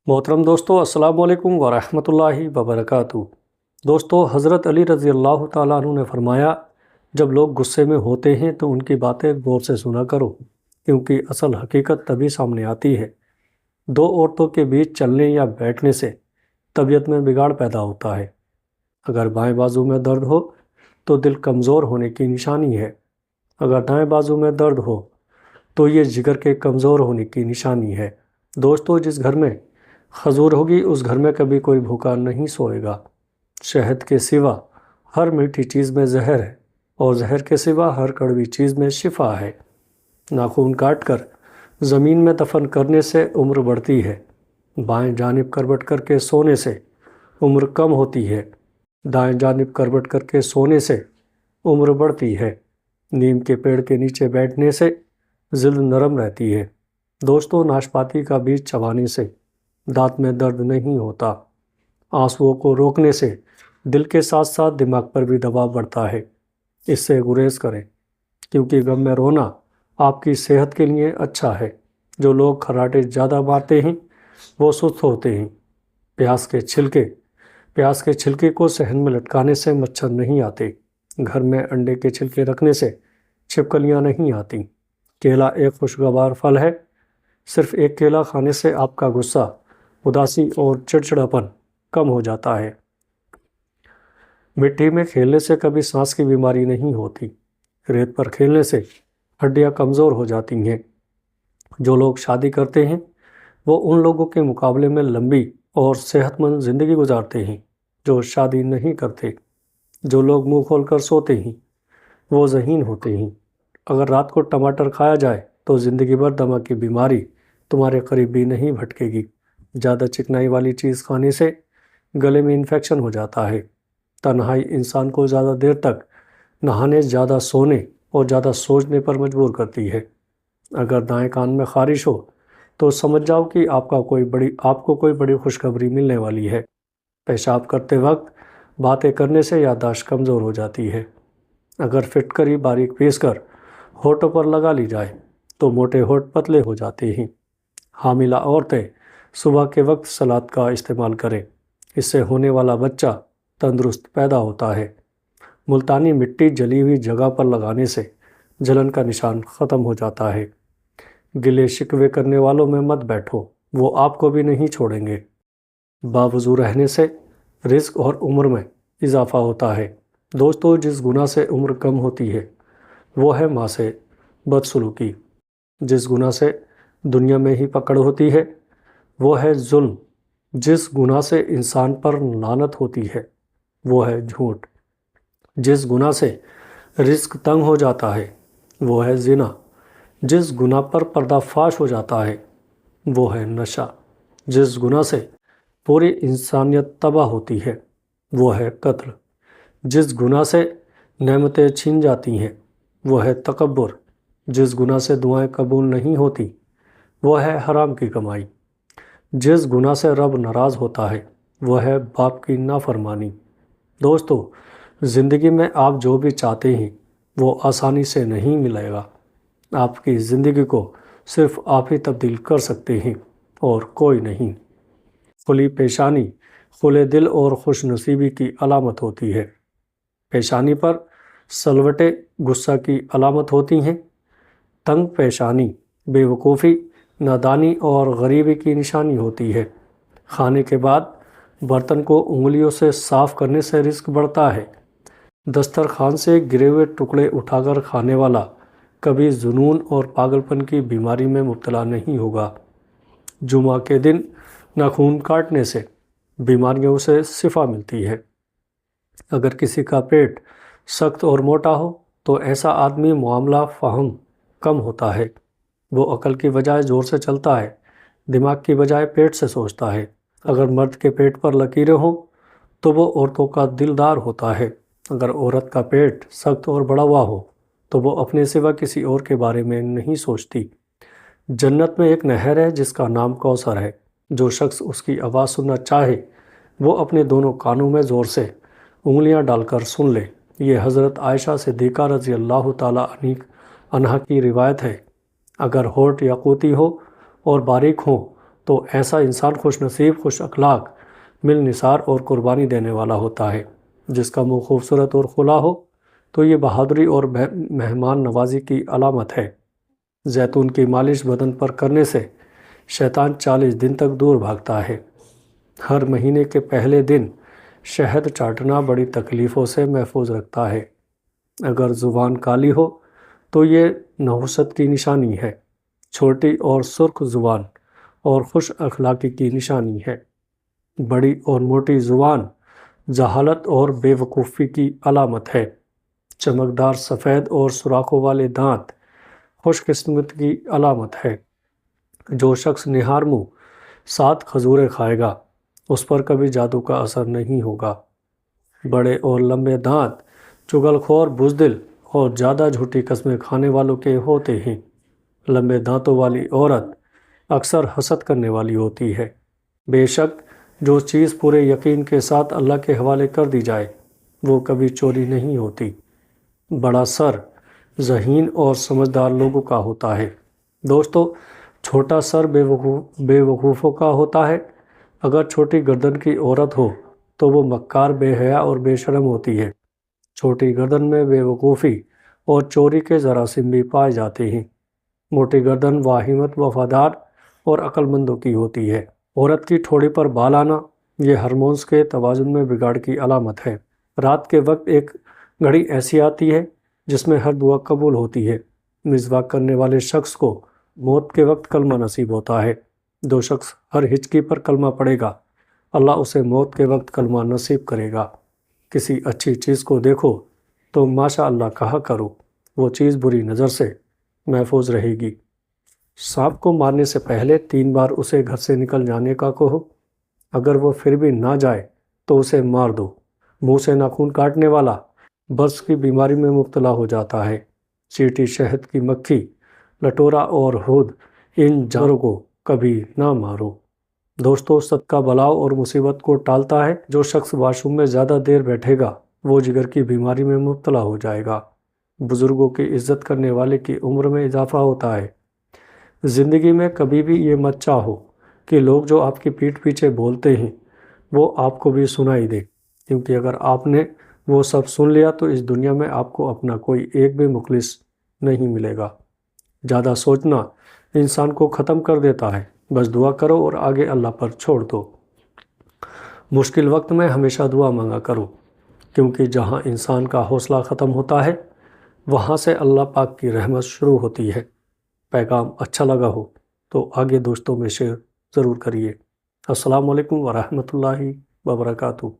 محترم دوستو، السلام علیکم ورحمۃ اللہ وبرکاتہ۔ دوستو، حضرت علی رضی اللہ تعالیٰ عنہ نے فرمایا، جب لوگ غصے میں ہوتے ہیں تو ان کی باتیں غور سے سنا کرو، کیونکہ اصل حقیقت تبھی سامنے آتی ہے۔ دو عورتوں کے بیچ چلنے یا بیٹھنے سے طبیعت میں بگاڑ پیدا ہوتا ہے۔ اگر بائیں بازو میں درد ہو تو دل کمزور ہونے کی نشانی ہے۔ اگر دائیں بازو میں درد ہو تو یہ جگر کے کمزور ہونے کی نشانی ہے۔ دوستو، جس گھر میں خضور ہوگی اس گھر میں کبھی کوئی بھوکا نہیں سوئے گا۔ شہد کے سوا ہر میٹھی چیز میں زہر ہے، اور زہر کے سوا ہر کڑوی چیز میں شفا ہے۔ ناخن کاٹ کر زمین میں دفن کرنے سے عمر بڑھتی ہے۔ بائیں جانب کروٹ کر کے سونے سے عمر کم ہوتی ہے۔ دائیں جانب کروٹ کر کے سونے سے عمر بڑھتی ہے۔ نیم کے پیڑ کے نیچے بیٹھنے سے جلد نرم رہتی ہے۔ دوستو، ناشپاتی کا بیج چبانے سے دانت میں درد نہیں ہوتا۔ آنسوؤں کو روکنے سے دل کے ساتھ ساتھ دماغ پر بھی دباؤ بڑھتا ہے۔ اس سے گریز کریں، کیونکہ غم میں رونا آپ کی صحت کے لیے اچھا ہے۔ جو لوگ کھراٹے زیادہ مارتے ہیں وہ سست ہوتے ہیں۔ پیاز کے چھلکے کو صحن میں لٹکانے سے مچھر نہیں آتے۔ گھر میں انڈے کے چھلکے رکھنے سے چھپکلیاں نہیں آتی۔ کیلا ایک خوشگوار پھل ہے۔ صرف ایک کیلا کھانے سے آپ کا غصہ، اداسی اور چڑچڑاپن کم ہو جاتا ہے۔ مٹی میں کھیلنے سے کبھی سانس کی بیماری نہیں ہوتی۔ ریت پر کھیلنے سے ہڈیاں کمزور ہو جاتی ہیں۔ جو لوگ شادی کرتے ہیں وہ ان لوگوں کے مقابلے میں لمبی اور صحت مند زندگی گزارتے ہیں جو شادی نہیں کرتے۔ جو لوگ منہ کھول کر سوتے ہیں وہ ذہین ہوتے ہیں۔ اگر رات کو ٹماٹر کھایا جائے تو زندگی بھر دمہ کی بیماری تمہارے قریب بھی نہیں بھٹکے گی۔ زیادہ چکنائی والی چیز کھانے سے گلے میں انفیکشن ہو جاتا ہے۔ تنہائی انسان کو زیادہ دیر تک نہانے، زیادہ سونے اور زیادہ سوچنے پر مجبور کرتی ہے۔ اگر دائیں کان میں خارش ہو تو سمجھ جاؤ کہ آپ کو کوئی بڑی خوشخبری ملنے والی ہے۔ پیشاب کرتے وقت باتیں کرنے سے یادداشت کمزور ہو جاتی ہے۔ اگر فٹکری باریک پیس کر ہونٹوں پر لگا لی جائے تو موٹے ہونٹ پتلے ہو جاتے ہیں۔ حاملہ عورتیں صبح کے وقت سلاد کا استعمال کریں۔ اس سے ہونے والا بچہ تندرست پیدا ہوتا ہے۔ ملتانی مٹی جلی ہوئی جگہ پر لگانے سے جلن کا نشان ختم ہو جاتا ہے۔ گلے شکوے کرنے والوں میں مت بیٹھو، وہ آپ کو بھی نہیں چھوڑیں گے۔ باوضو رہنے سے رزق اور عمر میں اضافہ ہوتا ہے۔ دوستو، جس گناہ سے عمر کم ہوتی ہے وہ ہے ماں سے بدسلوکی۔ جس گناہ سے دنیا میں ہی پکڑ ہوتی ہے وہ ہے ظلم۔ جس گناہ سے انسان پر لعنت ہوتی ہے وہ ہے جھوٹ۔ جس گناہ سے رزق تنگ ہو جاتا ہے وہ ہے زنا۔ جس گناہ پر پردہ فاش ہو جاتا ہے وہ ہے نشہ۔ جس گناہ سے پوری انسانیت تباہ ہوتی ہے وہ ہے قتل۔ جس گناہ سے نعمتیں چھین جاتی ہیں وہ ہے تکبر۔ جس گناہ سے دعائیں قبول نہیں ہوتی وہ ہے حرام کی کمائی۔ جس گناہ سے رب ناراض ہوتا ہے وہ ہے باپ کی نافرمانی۔ دوستو، زندگی میں آپ جو بھی چاہتے ہیں وہ آسانی سے نہیں ملے گا۔ آپ کی زندگی کو صرف آپ ہی تبدیل کر سکتے ہیں اور کوئی نہیں۔ کھلی پیشانی کھلے دل اور خوش نصیبی کی علامت ہوتی ہے۔ پیشانی پر سلوٹیں غصہ کی علامت ہوتی ہیں۔ تنگ پیشانی بے وقوفی، نادانی اور غریبی کی نشانی ہوتی ہے۔ کھانے کے بعد برتن کو انگلیوں سے صاف کرنے سے رزق بڑھتا ہے۔ دسترخوان سے گرے ہوئے ٹکڑے اٹھا کر کھانے والا کبھی جنون اور پاگل پن کی بیماری میں مبتلا نہیں ہوگا۔ جمعہ کے دن ناخن کاٹنے سے بیماریوں سے شفا ملتی ہے۔ اگر کسی کا پیٹ سخت اور موٹا ہو تو ایسا آدمی معاملہ فہم کم ہوتا ہے۔ وہ عقل کی بجائے زور سے چلتا ہے، دماغ کی بجائے پیٹ سے سوچتا ہے۔ اگر مرد کے پیٹ پر لکیریں ہوں تو وہ عورتوں کا دلدار ہوتا ہے۔ اگر عورت کا پیٹ سخت اور بڑا ہوا ہو تو وہ اپنے سوا کسی اور کے بارے میں نہیں سوچتی۔ جنت میں ایک نہر ہے جس کا نام کوثر ہے۔ جو شخص اس کی آواز سننا چاہے وہ اپنے دونوں کانوں میں زور سے انگلیاں ڈال کر سن لے۔ یہ حضرت عائشہ صدیقہ رضی اللہ تعالیٰ عنہا کی روایت ہے۔ اگر ہونٹ یاقوتی ہو اور باریک ہوں تو ایسا انسان خوش نصیب، خوش اخلاق، مل نثار اور قربانی دینے والا ہوتا ہے۔ جس کا منہ خوبصورت اور کھلا ہو تو یہ بہادری اور مہمان نوازی کی علامت ہے۔ زیتون کی مالش بدن پر کرنے سے شیطان 40 دن تک دور بھاگتا ہے۔ ہر مہینے کے پہلے دن شہد چاٹنا بڑی تکلیفوں سے محفوظ رکھتا ہے۔ اگر زبان کالی ہو تو یہ نحوست کی نشانی ہے۔ چھوٹی اور سرخ زبان اور خوش اخلاقی کی نشانی ہے۔ بڑی اور موٹی زبان جہالت اور بے وقوفی کی علامت ہے۔ چمکدار سفید اور سوراخوں والے دانت خوش قسمتی کی علامت ہے۔ جو شخص نہار منہ 7 کھجوریں کھائے گا اس پر کبھی جادو کا اثر نہیں ہوگا۔ بڑے اور لمبے دانت چغل خور، بزدل اور زیادہ جھوٹی قسمیں کھانے والوں کے ہوتے ہیں۔ لمبے دانتوں والی عورت اکثر حسد کرنے والی ہوتی ہے۔ بے شک جو چیز پورے یقین کے ساتھ اللہ کے حوالے کر دی جائے وہ کبھی چوری نہیں ہوتی۔ بڑا سر ذہین اور سمجھدار لوگوں کا ہوتا ہے۔ دوستو، چھوٹا سر بے وقوفوں کا ہوتا ہے۔ اگر چھوٹی گردن کی عورت ہو تو وہ مکار، بے حیا اور بے شرم ہوتی ہے۔ چھوٹی گردن میں بے وقوفی اور چوری کے جراثیم بھی پائے جاتے ہیں۔ موٹی گردن واہمت، وفادار اور عقل مندوں کی ہوتی ہے۔ عورت کی ٹھوڑی پر بال آنا یہ ہارمونز کے توازن میں بگاڑ کی علامت ہے۔ رات کے وقت ایک گھڑی ایسی آتی ہے جس میں ہر دعا قبول ہوتی ہے۔ مسواک کرنے والے شخص کو موت کے وقت کلمہ نصیب ہوتا ہے۔ جو شخص ہر ہچکی پر کلمہ پڑھے گا اللہ اسے موت کے وقت کلمہ نصیب کرے گا۔ کسی اچھی چیز کو دیکھو تو ماشاء اللہ کہا کرو، وہ چیز بری نظر سے محفوظ رہے گی۔ سانپ کو مارنے سے پہلے 3 بار اسے گھر سے نکل جانے کا کہو۔ اگر وہ پھر بھی نہ جائے تو اسے مار دو۔ منہ سے ناخن کاٹنے والا برس کی بیماری میں مبتلا ہو جاتا ہے۔ چیٹی، شہد کی مکھی، لٹورا اور ہود، ان جانوروں کو کبھی نہ مارو۔ دوستو، صدقہ بلاؤ اور مصیبت کو ٹالتا ہے۔ جو شخص واش روم میں زیادہ دیر بیٹھے گا وہ جگر کی بیماری میں مبتلا ہو جائے گا۔ بزرگوں کی عزت کرنے والے کی عمر میں اضافہ ہوتا ہے۔ زندگی میں کبھی بھی یہ مت چاہو کہ لوگ جو آپ کی پیٹھ پیچھے بولتے ہیں وہ آپ کو بھی سنائی دے، کیونکہ اگر آپ نے وہ سب سن لیا تو اس دنیا میں آپ کو اپنا کوئی ایک بھی مخلص نہیں ملے گا۔ زیادہ سوچنا انسان کو ختم کر دیتا ہے۔ بس دعا کرو اور آگے اللہ پر چھوڑ دو۔ مشکل وقت میں ہمیشہ دعا مانگا کرو، کیونکہ جہاں انسان کا حوصلہ ختم ہوتا ہے وہاں سے اللہ پاک کی رحمت شروع ہوتی ہے۔ پیغام اچھا لگا ہو تو آگے دوستوں میں شیئر ضرور کریے۔ السلام علیکم ورحمۃ اللہ وبرکاتہ۔